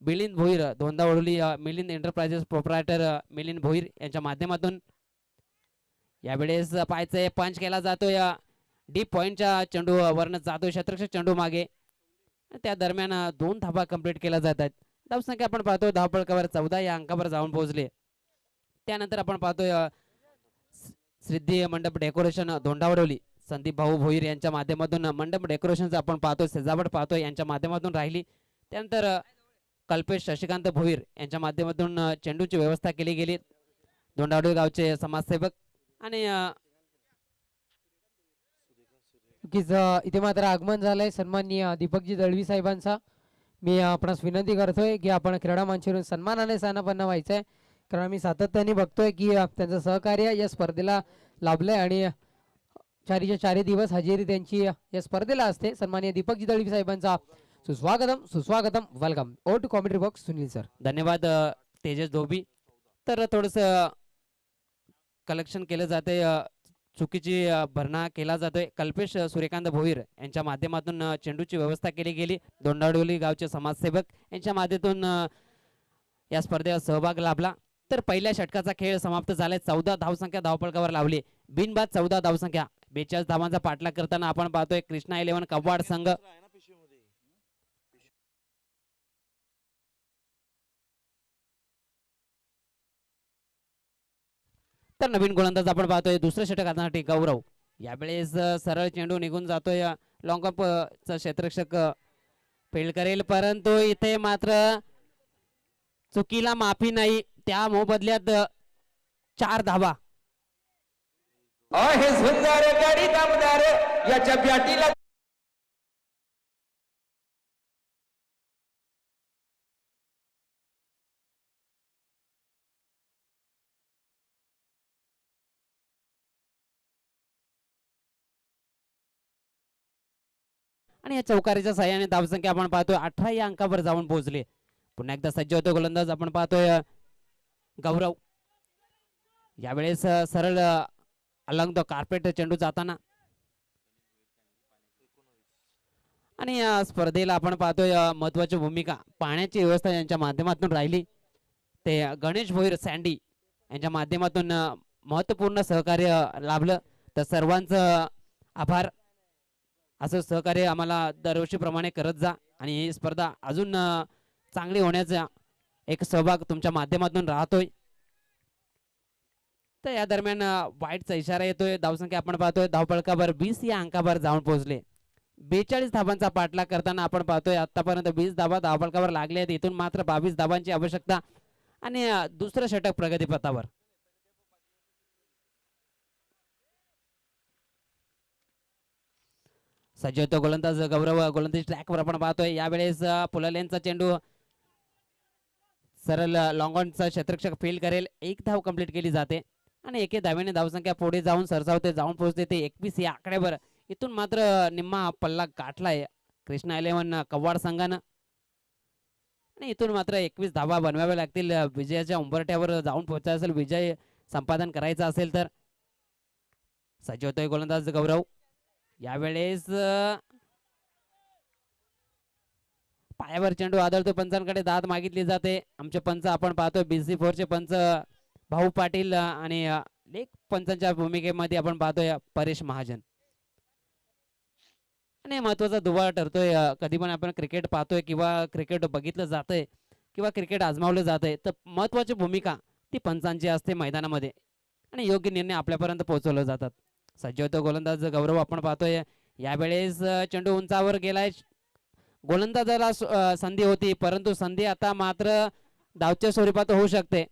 मिलिंद भोईर धोंडावडोली मिलिंद एंटरप्राइजेस प्रोप्रायटर मिलिंद भोईर यांच्या माध्यमातून. यावेळेस पाहायचंय पंच केला जातोय डीप पॉइंटच्या चेंडू वरनं जातोय क्षेत्ररक्षक चेंडू मागे. त्या दरम्यान 2 धावा कंप्लीट केल्या जात आहेत. धावसंख्या आपण पाहतो धावफलकावर 14 या अंकावर जाऊन पोहोचले. त्यानंतर आपण पाहतोय सिद्धी मंडप डेकोरेशन धोंडावडोली संदीप भाऊ भोईर यांच्या माध्यमातून मंडप डेकोरेशनचं आपण पाहतोय सजावट पाहतोय यांच्या माध्यमातून राहिली. त्यानंतर कल्पेश शशिकांत भोईर यांच्या माध्यमातून चेंडूची व्यवस्था केली गेली. धोंडावडोली गावचे समाजसेवक आणि इथे मात्र आगमन झालंय सन्माननीय दीपकजी दळवी साहेबांचा. मी आपणास विनंती करतोय की आपण क्रीडा मंचावरून सन्मानाने स्थानापन्न व्हायचंय, कारण आम्ही सातत्याने बघतोय की त्यांचं सहकार्य या स्पर्धेला लाभलंय आणि 4 दिवस हजेरी त्यांची या स्पर्धेला असते. सन्माननीय दीपकजी दळवी साहेबांचा सुस्वागतम सुस्वागतम welcome. Over to commentary box Sunil sir. धन्यवाद तेजस धोबी. तर थोडस कलेक्शन केलं जाते, चुकीची भरणा केला जातोय. कल्पेश सूर्यकांत भोईर यांच्या माध्यमातून चेंडूची व्यवस्था केली गेली. धोंडावडोली गावचे समाजसेवक यांच्या माध्यमातून या स्पर्धेत सहभाग लाभला. तर पहिल्या षटकाचा खेळ समाप्त झालाय. 14 धावसंख्या धावफलकावर लावली. बिनबाद 14 धावसंख्या. 42 धावांचा पाठलाग करताना आपण पाहतोय कृष्णा 11 कव्वाड संघ. तर नवीन गोलंदाज आपण पाहतोय दुसरं षटक आणण्यासाठी गौरव. यावेळेस सरळ चेंडू निघून जातोय. लॉंग ऑफ चा क्षेत्ररक्षक फील्ड करेल, परंतु इथे मात्र चुकीला माफी नाही. त्या मोबदल्यात 4 धावा. आहे सुंदर गाडी दमदार याच्या बॅटीला आणि या चौकारीच्या साह्याने धावसंख्या आपण पाहतोय 18 या अंकावर जाऊन पोहोचले. पुन्हा एकदा सज्ज होतो गोलंदाज आपण पाहतोय गौरव. यावेळेस सरळ अलंग द कार्पेट चेंडू जाताना आणि या स्पर्धेला आपण पाहतोय महत्वाची भूमिका पाण्याची व्यवस्था यांच्या माध्यमातून राहिली. ते गणेश भोईर सँडी यांच्या माध्यमातून महत्वपूर्ण सहकार्य लाभलं. तर सर्वांचं आभार. असं सहकार्य आम्हाला दरवर्षीप्रमाणे करत जा आणि ही स्पर्धा अजून चांगली होण्याचा एक सहभाग तुमच्या माध्यमातून राहतोय. तर या दरम्यान वाईटचा इशारा येतोय. धावसंख्या आपण पाहतोय धावफलकावर 20 या अंकावर जाऊन पोहोचले. 42 धावांचा पाठलाग करताना आपण पाहतोय आतापर्यंत 20 धावा धावफलकावर लागले आहेत. इथून मात्र 22 धावांची आवश्यकता आणि दुसरं षटक प्रगतीपथावर. सज्ज होतो गोलंदाज गौरव, गोलंदाजी ट्रॅकवर आपण पाहतोय. यावेळेस पुलालेंचा चेंडू सरळ लॉंग ऑनचा क्षेत्ररक्षक फील्ड करेल. एक धाव कंप्लीट केली जाते आणि एके धावेने धावसंख्या पुढे जाऊन सरसावते, जाऊन पोहोचते ते 21 या आकड्यावर. इथून मात्र निम्मा पल्ला गाठलाय कृष्णा 11 कव्वाड संघानं आणि इथून मात्र 21 धावा बनवाव्या लागतील विजयाच्या उंबरठ्यावर जाऊन पोहोचायचं असेल, विजय संपादन करायचा असेल तर. सज्ज होतोय गोलंदाज गौरव. यावेळेस पायावर चेंडू आदळतो, पंचांकडे दाद मागितली जाते. आमचे पंच आपण पाहतोय BC4 चे पंच भाऊ पाटील आणि लेख पंचांच्या भूमिकेमध्ये आपण पाहतोय परेश महाजन. आणि महत्वाचा दुवा ठरतोय कधी पण आपण क्रिकेट पाहतोय किंवा क्रिकेट बघितलं जातंय किंवा क्रिकेट आजमावलं जातंय तर महत्वाची भूमिका ती पंचांची असते मैदानामध्ये आणि योग्य निर्णय आपल्यापर्यंत पोहोचवले जातात. सज्ज होतो गोलंदाज गौरव आपण पाहतोय. यावेळेस चेंडू उंचावर गेलाय. गोलंदाजाला संधी होती परंतु संधी आता मात्र धावच्या स्वरूपात होऊ शकते.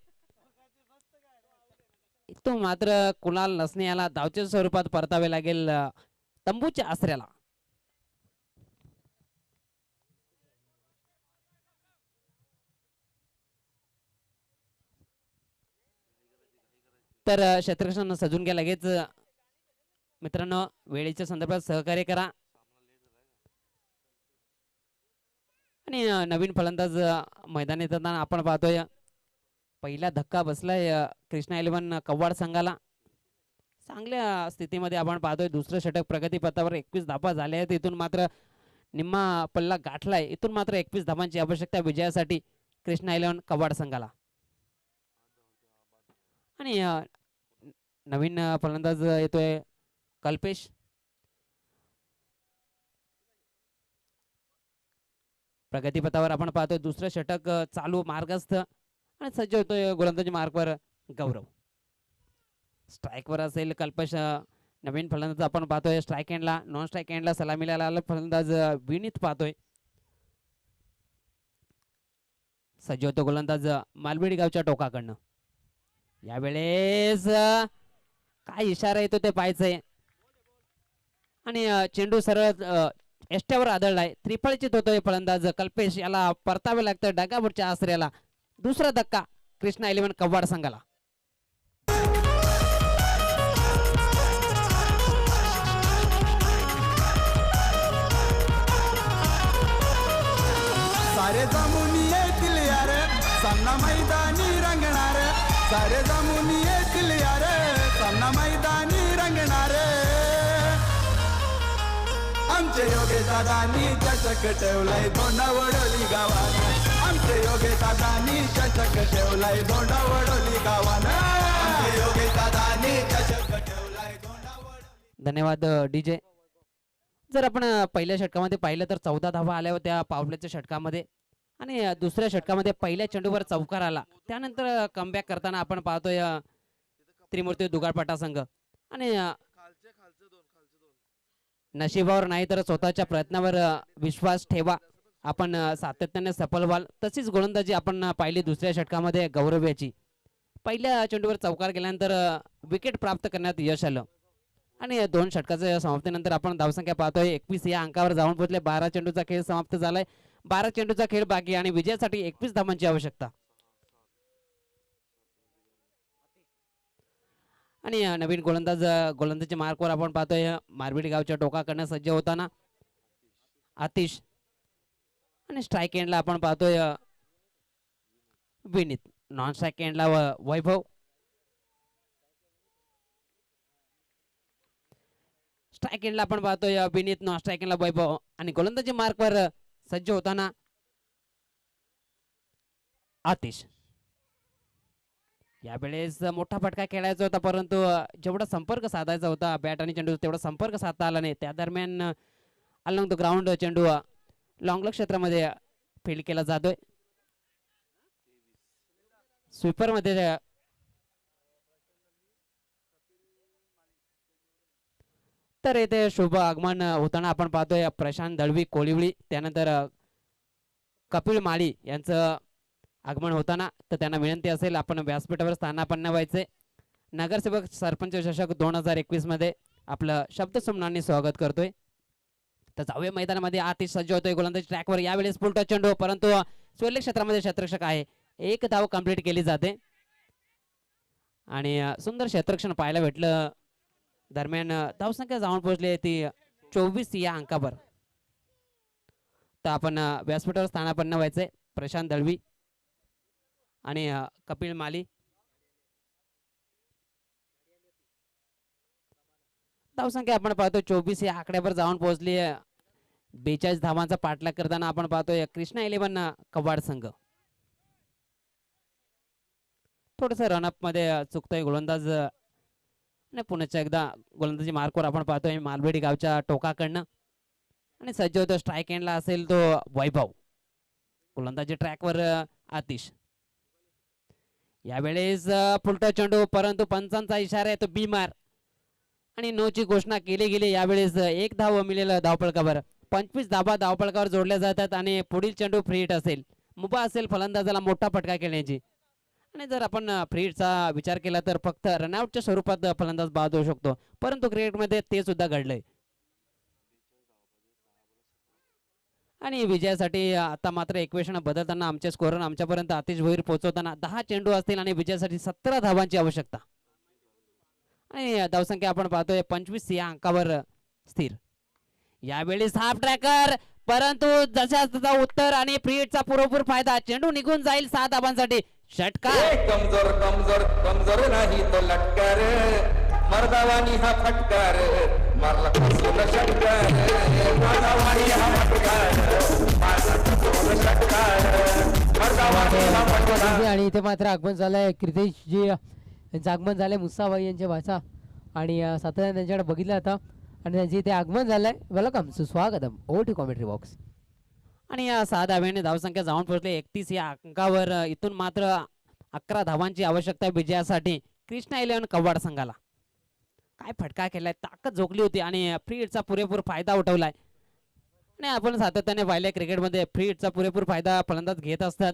तो मात्र कुणाल नसणे याला धावच्या स्वरूपात परतावे लागेल तंबूच्या आसऱ्याला. तर क्षेत्ररक्षण सजून घ्या लगेच मित्रांनो, वेळेच्या संदर्भात सहकार्य करा. आणि नवीन फलंदाज मैदानी येताना आपण पाहतोय पहिला धक्का बसलाय कृष्णा 11 कव्वाड संघाला. चांगल्या स्थितीमध्ये आपण पाहतोय. दुसरं षटक प्रगती पथावर 21 धावा झाल्या आहेत. इथून मात्र निम्मा पल्ला गाठलाय. इथून मात्र 21 धावांची आवश्यकता विजयासाठी कृष्णा 11 कव्वाड संघाला. आणि नवीन फलंदाज येतोय कल्पेश. प्रगतीपथावर आपण पाहतोय दुसरं षटक चालू मार्गस्थ आणि सज्ज होतोय गोलंदाजी मार्कवर गौरव. स्ट्राईकवर असेल कल्पेश. नवीन फलंदाज आपण पाहतोय स्ट्राईक एंडला, नॉन स्ट्राईक एंडला सलामीला फलंदाज विनीत पाहतोय. सज्ज होतो गोलंदाज मालबेडी गावच्या टोकाकडनं. यावेळेस काय इशारा येतो ते पाहायचंय आणि चेंडू सरळ एष्ट्यावर आदळलाय. त्रिफळचित होतोय फलंदाज कल्पेश, याला परतावे लागतं डगावरच्या आसऱ्याला. दुसरा धक्का कृष्णा 11 कव्वाड संघाला. सारे जमुनी येतील यार सामना मैदानी रंगणार. सारे जमुनी येतील यार सामना मैदानी रंगणार. आमचे योगे दादानी चषक ठेवलाय धोंडा वडोली गावात. आमचे योगे दादानी चषक ठेवलाय धोंडा वडोली गावात. आमचे योगे दादानी चषक ठेवलाय धोंडा वडोली. धन्यवाद डीजे. जर आपण पहिल्या षटकामध्ये पाहिलं तर 14 धावा आल्या होत्या पावलेच्या षटकामध्ये आणि दुसऱ्या षटकामध्ये पहिल्या चेंडूवर चौकार आला. त्यानंतर कमबॅक करताना आपण पाहतोय त्रिमूर्ती दुगाडपाटा संघ. आणि नशिबावर नाही तर स्वतःच्या प्रयत्नावर विश्वास ठेवा, आपण सातत्याने सफल व्हाल. तशीच गोलंदाजी आपण पाहिली दुसऱ्या षटकामध्ये गौरव याची. पहिल्या चेंडूवर चौकार गेल्यानंतर विकेट प्राप्त करण्यात यश आलं आणि 2 षटकाच्या समाप्तीनंतर आपण धावसंख्या पाहतोय 21 या अंकावर जाऊन पोहोचले. 12 चेंडूचा खेळ समाप्त झालाय. 12 चेंडूचा खेळ बाकी आणि विजयासाठी 21 धावांची आवश्यकता. आणि नवीन गोलंदाजी मार्कवर आपण पाहतोय मारबेडी गावच्या टोकाकडनं सज्ज होताना आतिश आणि स्ट्राईक एंडला आपण पाहतोय विनीत. नॉन स्ट्राईक एंडला वैभव. स्ट्राईक एंडला आपण पाहतोय विनीत, नॉन स्ट्राईक एंडला वैभव. आणि गोलंदाजी मार्कवर सज्ज होताना आतिश. यावेळेस मोठा फटका खेळायचा होता परंतु जेवढा संपर्क साधायचा होता बॅट आणि चेंडू तेवढा संपर्क साधता आला नाही. त्या दरम्यान अलॉंग द ग्राउंड चेंडू लॉंग क्षेत्रामध्ये फील्ड केला जातोय. स्वीपर मध्ये तर येथे शुभ आगमन होताना आपण पाहतोय प्रशांत दळवी कोळिवळी. त्यानंतर कपिल माळी यांचं आगमन होताना तर त्यांना विनंती असेल आपण व्यासपीठावर स्थानापन्न व्हायचे. नगरसेवक सरपंच चषक 2021 मध्ये आपलं शब्दसुमनांनी स्वागत करतोय. तर जाऊया मैदानामध्ये आतिश सज्ज होतोय गोलंदाजी ट्रॅकवर. यावेळेस फुलटॉस चेंडू, परंतु स्वेल्ले क्षेत्रामध्ये क्षेत्ररक्षक आहे. एक धाव कंप्लीट केली जाते आणि सुंदर क्षेत्ररक्षण पाहायला भेटलं. दरम्यान धावसंख्या जाऊन पोहोचली ती 24 या अंकावर. तर आपण व्यासपीठावर स्थानापन्न व्हायचंय. प्रशांत दळवी आणि कपिल माली. धावसंख्या आपण पाहतो 24 या आकड्यावर जाऊन पोहोचली. 42 धावांचा पाठलाग करताना आपण पाहतोय कृष्णा 11 कवाड संघ. थोडस रनअप मध्ये चुकतोय गोलंदाज आणि पुन्हा एकदा गोलंदाजी मार्कवर आपण पाहतोय मालबेडी गावच्या टोकाकडनं आणि सज्ज होतो स्ट्राईक एंडला असेल तो वैभव. गोलंदाजी ट्रॅकवर आतिश. यावेळेस फुलटा चेंडू, परंतु पंचांचा इशारा आहे तो बीमार आणि नो ची घोषणा केली गेली. यावेळेस एक धाव मिळेल धावपळकावर. 25 धावा धावपळकावर जोडल्या जातात आणि पुढील चेंडू फ्री हिट असेल. मुभा असेल फलंदाजाला मोठा फटका खेळण्याची. आणि जर आपण फ्री हिटचा विचार केला तर फक्त रनआउटच्या स्वरूपात फलंदाज बाद होऊ शकतो, परंतु क्रिकेटमध्ये ते सुद्धा घडलंय. आणि विजयासाठी आता मात्र इक्वेशन बदलताना आमचे स्कोरर आमच्यापर्यंत आतिश भोईर पोहोचवताना 10 चेंडू असतील आणि विजयासाठी 17 धावांची आवश्यकता. आणि धावसंख्या आपण पाहतोय 25 या अंकावर स्थिर. यावेळी हाफ ट्रॅकर, परंतु जशा तसा उत्तर आणि फ्री हिटचा पुरेपूर फायदा. चेंडू निघून जाईल 6 धावांसाठी. षटकार. कमजोर कमजोर कमजोर नाही तो लटकार, मर्दावानी हा फटकार, मारला फसून षटकार, मर्दावानी हा फटकार, मारला फसून षटकार, मर्दावानी हा फटकार. आणि इथे मात्र आगमन झालंय क्रितेश जी यांचं आगमन झालंय मुसाबाई यांच्या भाषा आणि सातत्याने त्यांच्याकडे बघितलं आता आणि त्यांचे इथे आगमन झालंय. वेलकम सुस्वागतम ओव्हर टू कॉमेंट्री बॉक्स. आणि या 6 धाव्याने धावसंख्या जाऊन पोहोचली 31 या अंकावर. इथून मात्र 11 धावांची आवश्यकता विजयासाठी कृष्णा 11 कव्वाड संघाला. काय फटका केलाय, ताकद झोकली होती आणि फ्री हिटचा पुरेपूर फायदा उठवलाय. आणि आपण सातत्याने पाहिलंय क्रिकेटमध्ये फ्री हिटचा पुरेपूर फायदा फलंदाज घेत असतात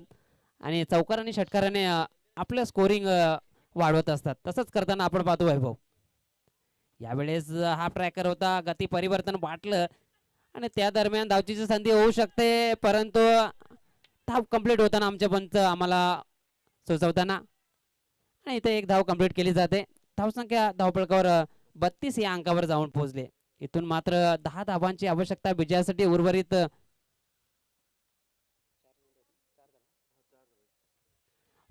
आणि चौकार आणि षटकाराने आपलं स्कोरिंग वाढवत असतात. तसंच करताना आपण पाहतो वैभव. यावेळेस हा ट्रॅकर होता, गती परिवर्तन वाटलं आणि त्या दरम्यान धावचीची संधी होऊ शकते, परंतु धाव कंप्लीट होताना आमचे पंच आम्हाला सुचवताना आणि इथे एक धाव कंप्लीट केली जाते. धावसंख्या धावपळकावर 32 या अंकावर जाऊन पोहोचले. इथून मात्र 10 धावांची आवश्यकता विजयासाठी.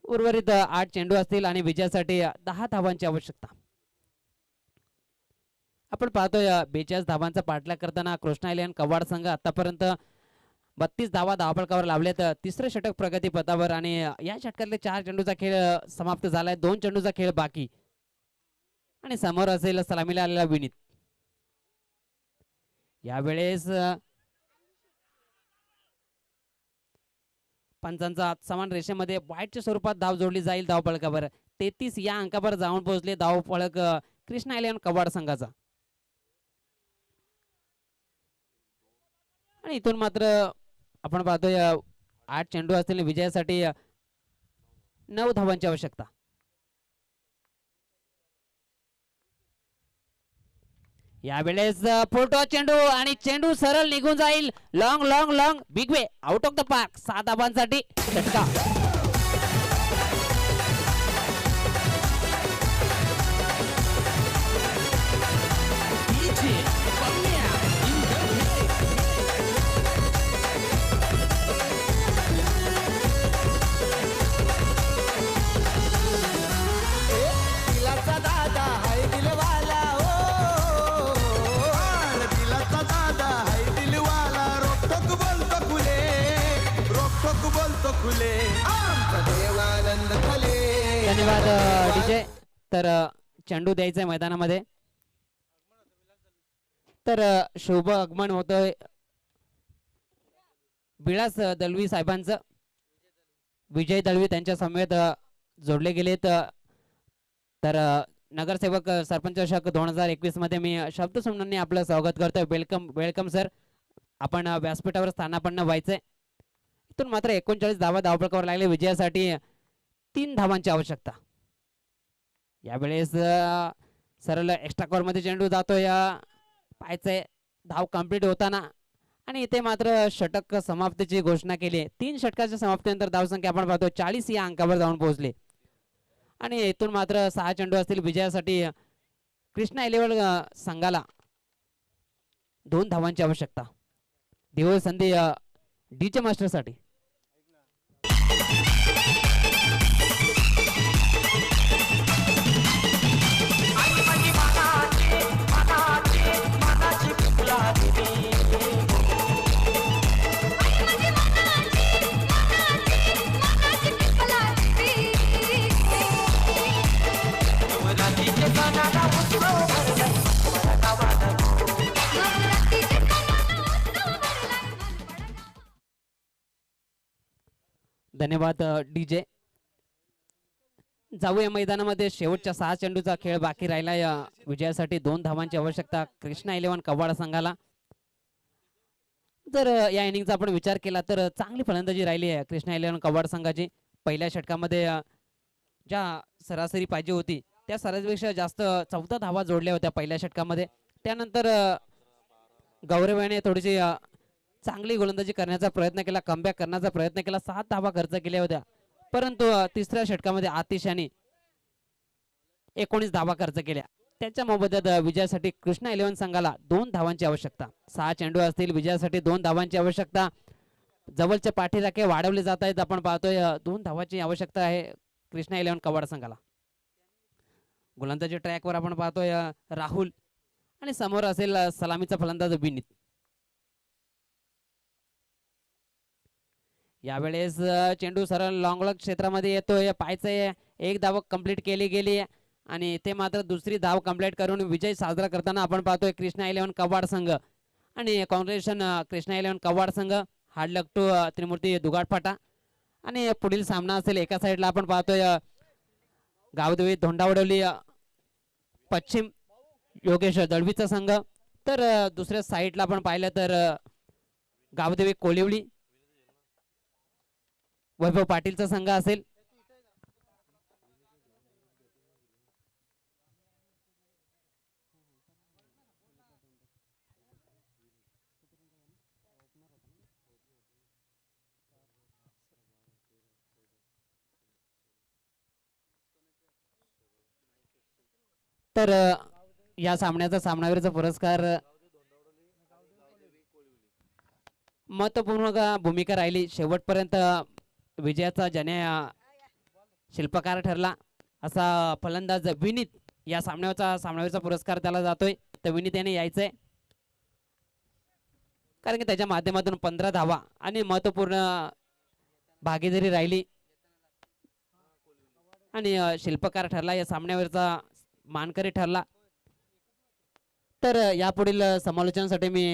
उर्वरित 8 चेंडू असतील आणि विजयासाठी 10 धावांची आवश्यकता. आपण पाहतोय 42 धावांचा पाठलाग करताना कृष्णा 11 कव्वाड संघ आतापर्यंत 32 धावा धावपळकावर लावलेत. तिसरे षटक प्रगती पथावर आणि या षटकातले 4 चेंडूचा खेळ समाप्त झालाय. 2 चेंडूचा खेळ बाकी आणि समोर असेल सलामीला आलेला विनीत. यावेळेस पंचांचा समान रेषेमध्ये वाईटच्या स्वरूपात धाव जोडली जाईल धावपळकावर. 33 या अंकावर जाऊन पोहोचले धावपळक कृष्णा 11 कव्वाड संघाचा. आणि इथून मात्र आपण पाहतोय 8 चेंडू असतील विजयासाठी 9 धावांची आवश्यकता. यावेळेस फुलटॉस चेंडू आणि चेंडू सरळ निघून जाईल. Long long long big way out of the park. 6 धावांसाठी षटकार. दिलाचा दादा हाय दिलवाला हो, दिलाचा दादा हाय दिलवाला, रोकटोक बोलतो खुले, रोकटोक बोलतो खुले, आमचा देवानंद खुले. धन्यवाद डीजे. तर चेंडू द्यायचंय मैदानामध्ये. तर शुभ आगमन होतोय विलास दळवी साहेबांचं. विजय दळवी त्यांच्या समेत जोडले गेलेत. तर नगरसेवक सरपंच चषक 2021 मध्ये मी शब्दसंबंधाने आपलं स्वागत करतोय. Welcome welcome sir. आपण व्यासपीठावर स्थानापन्न व्हायचंय. इथून मात्र 39 धावा धावपळकावर लागले विजयासाठी. 3 धावांची आवश्यकता. यावेळेस सरळ एक्स्ट्रा कॉर मध्ये चेंडू जातोय. पाहायचंय धाव कंप्लीट होताना आणि इथे मात्र षटक समाप्तीची घोषणा केली आहे. 3 षटकाच्या समाप्तीनंतर धावसंख्या आपण पाहतो 40 या अंकावर जाऊन पोहोचले आणि इथून मात्र 6 चेंडू असतील विजयासाठी कृष्णा 11 संघाला 2 धावांची आवश्यकता. दिवळ संधी डीचे मास्टरसाठी. धन्यवाद डीजे. जाऊया मैदानामध्ये. शेवटच्या 6 चेंडूचा खेळ बाकी राहिला. या विजयासाठी 2 धावांची आवश्यकता कृष्णा 11 कवाडा संघाला. जर या इनिंगचा आपण विचार केला तर चांगली फलंदाजी राहिली आहे कृष्णा 11 कवाड संघाची. पहिल्या षटकामध्ये ज्या सरासरी पाहिजे होती त्या सरासरीपेक्षा जास्त 14 धावा जोडल्या होत्या पहिल्या षटकामध्ये. त्यानंतर गौरव याने थोडीशी चांगली गोलंदाजी करण्याचा प्रयत्न केला, कमबॅक करण्याचा प्रयत्न केला. 7 धावा खर्च केल्या होत्या, परंतु तिसऱ्या षटकामध्ये आतिश याने 19 धावा खर्च केल्या. त्याच्या मोबदल्यात विजयासाठी कृष्णा 11 संघाला 2 धावांची आवश्यकता. 6 चेंडू असतील विजयासाठी 2 धावांची आवश्यकता. जवळचे पाठीराखे वाढवले जात आहेत. आपण पाहतोय 2 धावांची आवश्यकता आहे कृष्णा 11 कवाड संघाला. गोलंदाजी ट्रॅकवर आपण पाहतोय राहुल आणि समोर असेल सलामीचा फलंदाज विनीत. यावेळेस चेंडू सरळ लॉंग क्षेत्रामध्ये येतोय. पायचे एक धाव कंप्लीट केली गेली आणि ते मात्र दुसरी धाव कंप्लीट करून विजय साजरा करताना आपण पाहतोय कृष्णा 11 कवाड संघ. आणि कॉंग्रॅच्युलेशन कृष्णा 11 कवाड संघ. हार्ड लक टू त्रिमूर्ती दुगाडफाटा. आणि पुढील सामना असेल एका साईडला आपण पाहतोय गावदेवी धोंडावडोली पश्चिम योगेश दळवीचा संघ, तर दुसऱ्या साईडला आपण पाहिलं तर गावदेवी कोलिवली वैभव पाटीलचा संघ असेल. तर या सामन्याचा सामनावीरचा पुरस्कार महत्वपूर्ण भूमिका राहिली. शेवटपर्यंत विजयाचा ज्याने शिल्पकार ठरला असा फलंदाज विनीत. या सामनावीरचा पुरस्कार त्याला जातोय. तर विनीत याने यायचंय कारण की त्याच्या माध्यमातून 15 धावा आणि महत्वपूर्ण भागीदारी राहिली आणि शिल्पकार ठरला. या सामन्यावरचा मानकरी ठरला. तर यापुढील समालोचनासाठी मी